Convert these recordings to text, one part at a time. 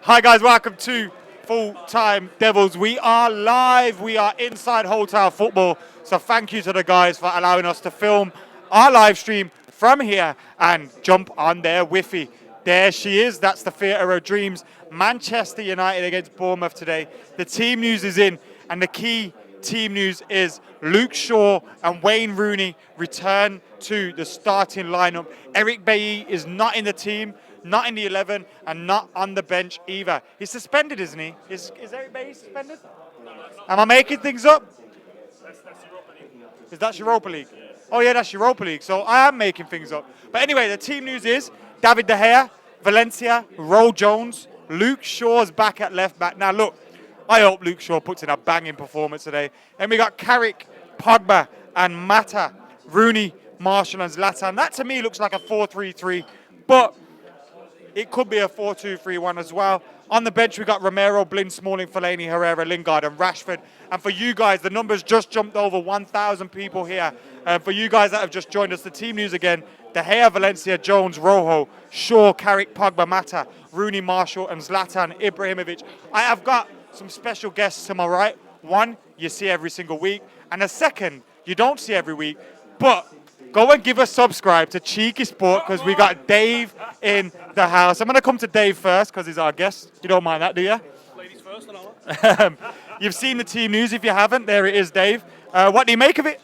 Hi guys, welcome to Full Time Devils. We are live, we are inside Hotel Football. So thank you to the guys for allowing us to film our live stream from here and jump on their Wi-Fi. There she is, that's the Theatre of Dreams. Manchester United against Bournemouth today. The team news is in, and the key team news is Luke Shaw and Wayne Rooney return to the starting lineup. Eric Bailly is not in the team, not in the 11, and not on the bench either. He's suspended, isn't he? Is Eric Bailly suspended? Am I making things up? Is that Europa League? Oh yeah, that's Europa League. So I am making things up. But anyway, the team news is David De Gea, Valencia, Roll Jones, Luke Shaw's back at left back. Now look, I hope Luke Shaw puts in a banging performance today. And we got Carrick, Pogba, and Mata, Rooney, Marshall, and Zlatan. That to me looks like a 4-3-3, but it could be a 4-2-3-1 as well. On the bench, we got Romero, Blind, Smalling, Fellaini, Herrera, Lingard, and Rashford. And for you guys, the numbers just jumped over 1,000 people here. For you guys that have just joined us, the team news again: De Gea, Valencia, Jones, Rojo, Shaw, Carrick, Pogba, Mata, Rooney, Marshall, and Zlatan Ibrahimovic. I have got some special guests to my right. One, you see every single week. And a second, you don't see every week. But go and give a subscribe to Cheeky Sport because we got Dave in the house. I'm going to come to Dave first because he's our guest. You don't mind that, do you? Ladies first and all. You've seen the team news. If you haven't, there it is, Dave. What do you make of it?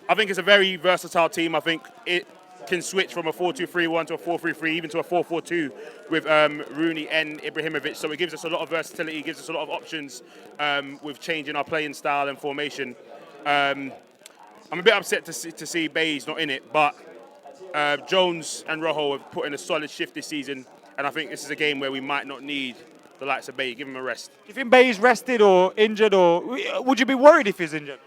I think it's a very versatile team. I think it can switch from a 4-2-3-1 to a 4-3-3, even to a 4-4-2 with Rooney and Ibrahimovic. So it gives us a lot of versatility, gives us a lot of options with changing our playing style and formation. I'm a bit upset to see Bayes not in it, but Jones and Rojo have put in a solid shift this season, and I think this is a game where we might not need the likes of Bayes. Give him a rest. Do you think Bayes rested or injured, or would you be worried if he's injured?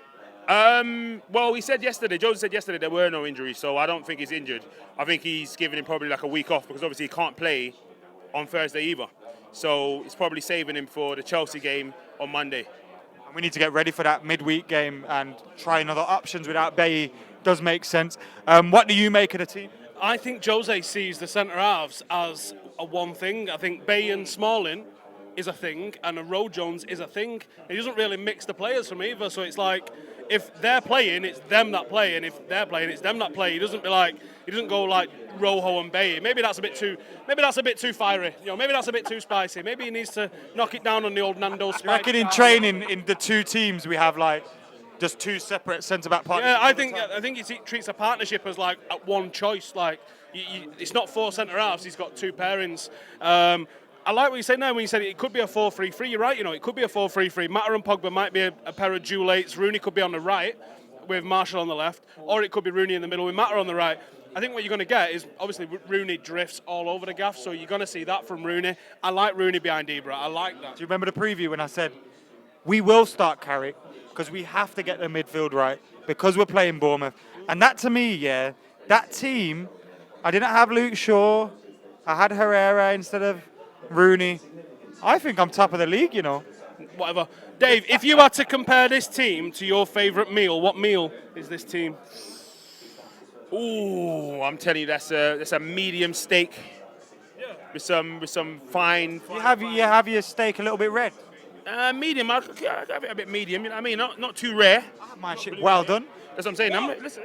Well, Jones said yesterday there were no injuries, so I don't think he's injured. I think he's giving him probably like a week off because obviously he can't play on Thursday either. So it's probably saving him for the Chelsea game on Monday. And we need to get ready for that midweek game and trying other options without Bailly. Does make sense. What do you make of the team? I think Jose sees the centre halves as a one thing. I think Bay and Smalling is a thing, and a Rowe Jones is a thing. He doesn't really mix the players from either, so it's like if they're playing, it's them that play, and if they're playing, it's them that play. He doesn't go like Rojo and Bay. Maybe that's a bit too fiery. Maybe that's a bit too spicy. Maybe he needs to knock it down on the old Nando Spike. I reckon in training, in the two teams, we have like just two separate centre-back partners. Yeah, I think he treats a partnership as like at one choice. Like it's not four centre halves. He's got two pairings. I like what you said now when you said it could be a 4-3-3. You're right, it could be a 4-3-3. Mata and Pogba might be a pair of dual-8s. Rooney could be on the right with Marshall on the left, or it could be Rooney in the middle with Mata on the right. I think what you're going to get is, obviously, Rooney drifts all over the gaff, so you're going to see that from Rooney. I like Rooney behind Ibra. I like that. Do you remember the preview when I said, we will start Carrick because we have to get the midfield right because we're playing Bournemouth? And that, to me, that team, I didn't have Luke Shaw. I had Herrera instead of Rooney. I think I'm top of the league, Whatever. Dave, if you had to compare this team to your favourite meal, what meal is this team? Ooh, I'm telling you, that's a medium steak with some fine. You have your steak a little bit red. Medium. I'll have it a bit medium. You know what I mean? Not too rare. My shit, well done. That's what I'm saying. Listen.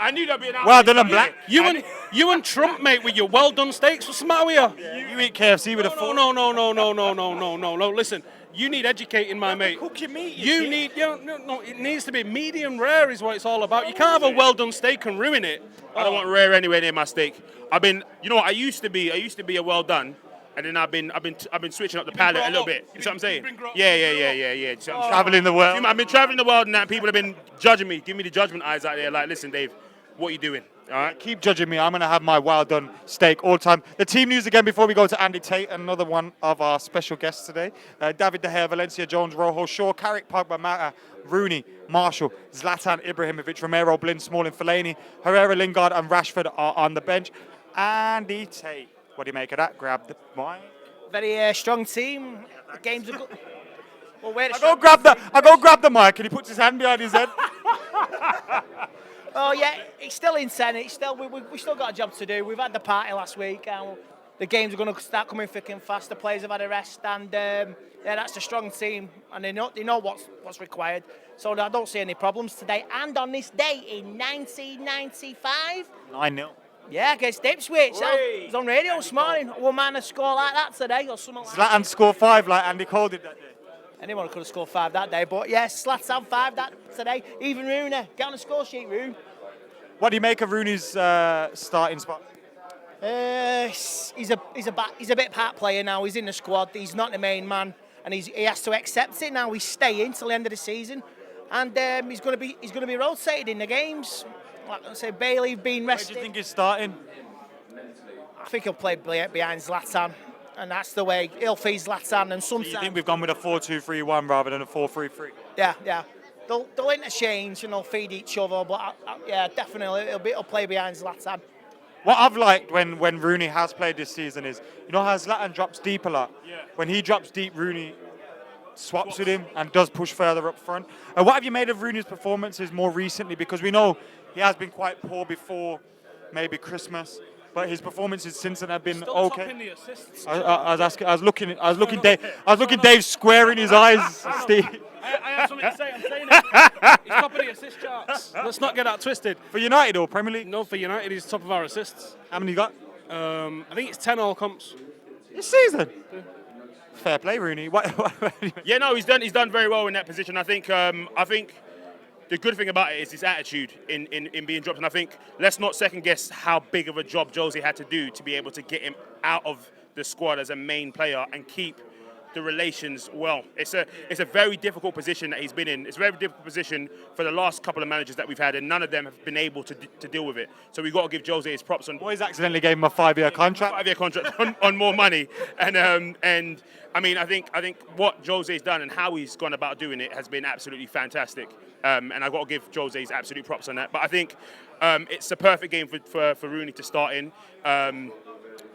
I knew that'd be an well done and black. You and Trump, mate, with your well done steaks. What's the matter with you? Yeah. You eat KFC with a fork. No. Listen, you need educating, my mate. Cook your meat. No. It needs to be medium rare, is what it's all about. You can't have a well done steak and ruin it. I don't want rare anywhere near my steak. I used to be a well done. And then I've been switching up the palate a little bit. You know what I'm saying? Yeah. Traveling the world. I've been traveling the world, and that people have been judging me, giving me the judgment eyes out there. Like, listen, Dave, what are you doing? All right, keep judging me. I'm going to have my well done steak all the time. The team news again before we go to Andy Tate, another one of our special guests today. David De Gea, Valencia, Jones, Rojo, Shaw, Carrick, Pogba, Mata, Rooney, Marshall, Zlatan Ibrahimovic, Romero, Blind, Smalling, Fellaini, Herrera, Lingard, and Rashford are on the bench. Andy Tate. What do you make of that? Grab the mic. Very strong team. The games are good. Well, I go grab the mic and he puts his hand behind his head. Oh yeah, it's still insane. We still got a job to do. We've had the party last week and the games are going to start coming thick and fast. The players have had a rest, and yeah, that's a strong team, and they know what's required. So I don't see any problems today. And on this day in 1995, 9-0. yeah, against Ipswich. It was on radio this morning. One man a score like that today, or something like that. Zlatan scored 5 like Andy Cole did that day. Anyone could have scored 5 that day, but yes, Zlatan 5 that today. Even Rooney, get on the score sheet, Rooney. What do you make of Rooney's starting spot? He's a bit part player now. He's in the squad. He's not the main man, and he has to accept it now. He's staying till the end of the season, and he's going to be rotated in the games. Like I say, Bailey being rested. Where do you think he's starting? I think he'll play behind Zlatan, and that's the way he'll feed Zlatan. And Do sometimes you think we've gone with a 4-2-3-1 rather than a 4-3-3? yeah. They'll interchange and they'll feed each other, but yeah, definitely he'll play behind Zlatan. What I've liked when Rooney has played this season is, you know how Zlatan drops deep a lot? Yeah. When he drops deep, Rooney swaps with him and does push further up front. And what have you made of Rooney's performances more recently? Because we know he has been quite poor before maybe Christmas, but his performances since then have been Still okay. topping the assists. I was looking Dave square in his eyes, Steve. I have something to say. I'm saying it. He's top of the assist charts. Let's not get that twisted. For United or Premier League? No, for United, he's top of our assists. How many you got? I think it's 10 all comps. This season? Fair play, Rooney. Yeah, no, he's done very well in that position. I think the good thing about it is his attitude in being dropped. And I think let's not second guess how big of a job Jose had to do to be able to get him out of the squad as a main player and keep the relations well. It's a very difficult position that he's been in. It's a very difficult position for the last couple of managers that we've had, and none of them have been able to deal with it. So we've got to give Jose his props on. Boys accidentally gave him a 5-year contract. 5-year contract on more money, and I mean I think what Jose's done and how he's gone about doing it has been absolutely fantastic. And I've got to give Jose his absolute props on that. But I think it's a perfect game for Rooney to start in.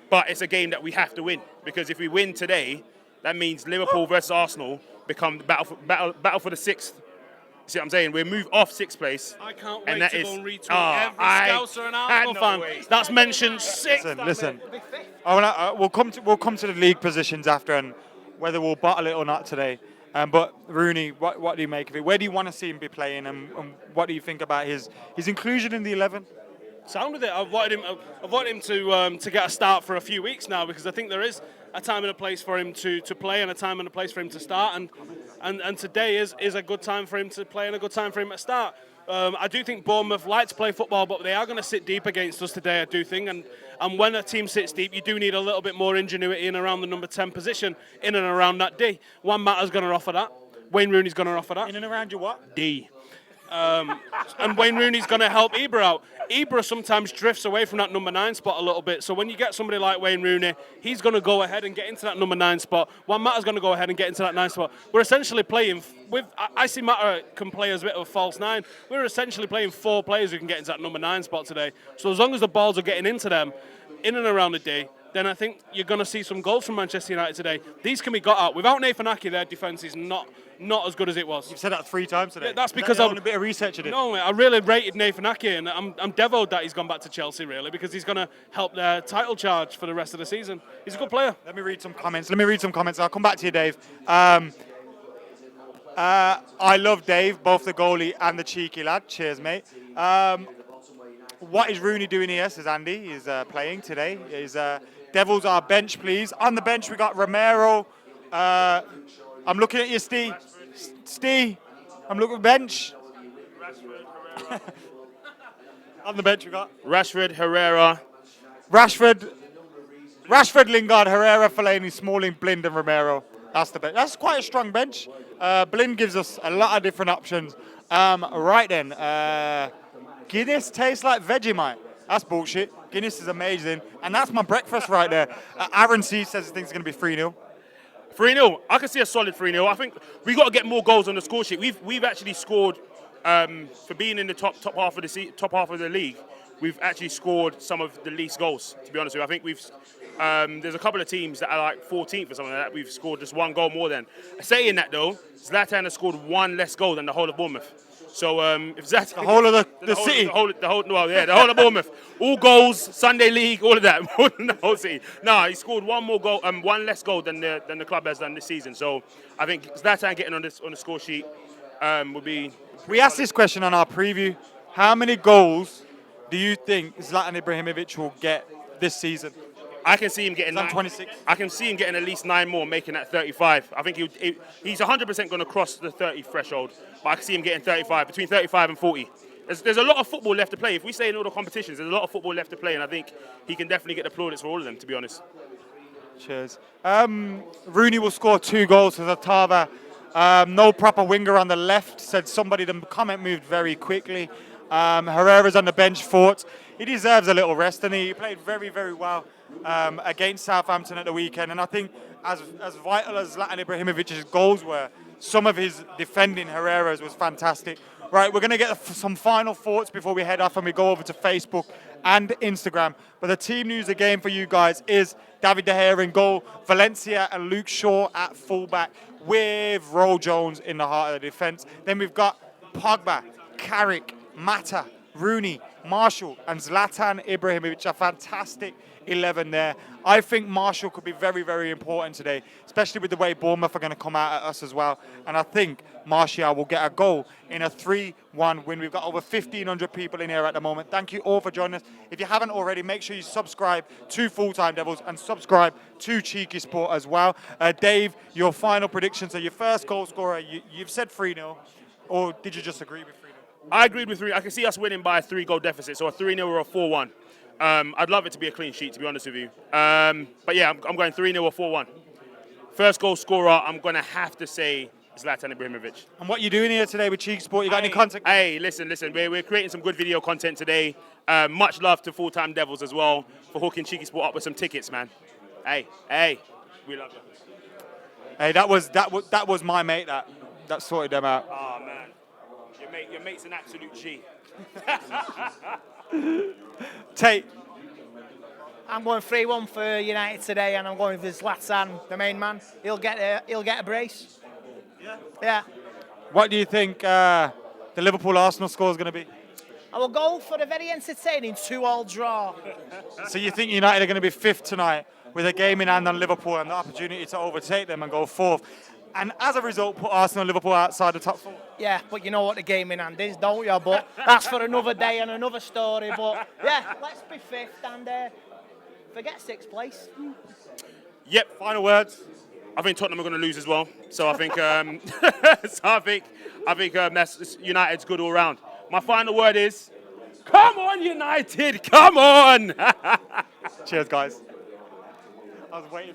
But it's a game that we have to win, because if we win today, that means Liverpool versus Arsenal become the battle for the 6th. See what I'm saying? We'll move off 6th place. I can't and wait that to is, go and retweet every Scouser and Arsenal fan wait. that's mentioned 6th. Listen. We'll come to the league positions after and whether we'll battle it or not today. But Rooney, what do you make of it? Where do you want to see him be playing, and what do you think about his inclusion in the 11? Sound with it. I've wanted him to get a start for a few weeks now, because I think there is a time and a place for him to play and a time and a place for him to start, and today is a good time for him to play and a good time for him to start. I do think Bournemouth like to play football, but they are going to sit deep against us today, I do think. And when a team sits deep, you do need a little bit more ingenuity in around the number 10 position, in and around that D. Juan Mata's going to offer that. Wayne Rooney's going to offer that. In and around your what? D. And Wayne Rooney's going to help Ibra out. Ibra sometimes drifts away from that number 9 spot a little bit. So when you get somebody like Wayne Rooney, he's going to go ahead and get into that number 9 spot. Juan Mata's going to go ahead and get into that 9 spot. We're essentially playing with. I see Mata can play as a bit of a false 9. We're essentially playing 4 players who can get into that number 9 spot today. So as long as the balls are getting into them, in and around the day, then I think you're going to see some goals from Manchester United today. These can be got out. Without Nathan Ake, their defence is not as good as it was. You've said that 3 times today. Yeah, that's because I've done a bit of research in it. No, I really rated Nathan Ake, and I'm devoted that he's gone back to Chelsea, really, because he's going to help their title charge for the rest of the season. He's a good player. Let me read some comments. I'll come back to you, Dave. I love Dave, both the goalie and the cheeky lad. Cheers, mate. What is Rooney doing here, says Andy. He's playing today. Devils are bench, please. On the bench, we got Romero. I'm looking at you, Steve. Steve, I'm looking at the bench. On the bench, we got Rashford, Herrera. Rashford, Lingard, Herrera, Fellaini, Smalling, Blind, and Romero. That's the bench. That's quite a strong bench. Blind gives us a lot of different options. Right then, Guinness tastes like Vegemite. That's bullshit. Guinness is amazing. And that's my breakfast right there. Aaron C says he thinks it's going to be 3-0. 3-0. I can see a solid 3-0. I think we got to get more goals on the score sheet. We've actually scored for being in the top half of the league. We've actually scored some of the least goals. To be honest with you, I think we've. There's a couple of teams that are like 14th or something like that. We've scored just 1 goal more than. Saying that though, Zlatan has scored 1 less goal than the whole of Bournemouth. So if Zlatan, The whole of the city. the whole of Bournemouth, all goals, Sunday League, all of that, more than the whole city. No, he scored one more goal, one less goal than the club has done this season. So I think Zlatan getting on the score sheet would be. We asked this question on our preview. How many goals do you think Zlatan Ibrahimovic will get this season? I can see him getting 26. I can see him getting at least 9 more, making that 35. I think he's 100% going to cross the 30 threshold, but I can see him getting 35, between 35 and 40. There's a lot of football left to play. If we say in all the competitions, there's a lot of football left to play, and I think he can definitely get the plaudits for all of them, to be honest. Cheers. Rooney will score 2 goals for Zatava. No proper winger on the left, said somebody. The comment moved very quickly. Herrera's on the bench, thought he deserves a little rest, and he played very, very well against Southampton at the weekend. And I think as vital as Zlatan Ibrahimovic's goals were, some of his defending Herrera's was fantastic. Right, we're going to get some final thoughts before we head off and we go over to Facebook and Instagram. But the team news again for you guys is David De Gea in goal, Valencia and Luke Shaw at fullback with Roll Jones in the heart of the defence. Then we've got Pogba, Carrick, Mata, Rooney, Marshall and Zlatan Ibrahimovic, a fantastic 11 there. I think Marshall could be very, very important today, especially with the way Bournemouth are going to come out at us as well. And I think Martial will get a goal in a 3-1 win. We've got over 1,500 people in here at the moment. Thank you all for joining us. If you haven't already, make sure you subscribe to Full Time Devils and subscribe to Cheeky Sport as well. Dave, your final predictions. So your first goal scorer, you've said 3-0, or did you just agree with 3-0? I agreed with 3. I can see us winning by a 3-goal deficit, so a 3-0 or a 4-1. I'd love it to be a clean sheet, to be honest with you. But yeah, I'm going 3-0 or 4-1. First goal scorer, I'm going to have to say Zlatan Ibrahimovic. And what are you doing here today with Cheeky Sport? You got any content? Hey, listen. We're creating some good video content today. Much love to Full Time Devils as well for hooking Cheeky Sport up with some tickets, man. Hey, we love you. Hey, that was my mate that sorted them out. Oh man, your mate's an absolute G. Tate. I'm going 3-1 for United today, and I'm going with Zlatan, the main man. He'll get a brace. Yeah. What do you think the Liverpool-Arsenal score is going to be? I will go for a very entertaining 2-2 draw. So you think United are going to be 5th tonight with a game in hand on Liverpool and the opportunity to overtake them and go 4th, and as a result put Arsenal and Liverpool outside the top 4? Yeah, but you know what the game in hand is, don't you? But that's for another day and another story. But yeah, let's be 5th and forget 6th place. Yep. Final words. I think Tottenham are going to lose as well. So I think that's United's good all round. My final word is, come on United, come on! Cheers, guys. I was waiting.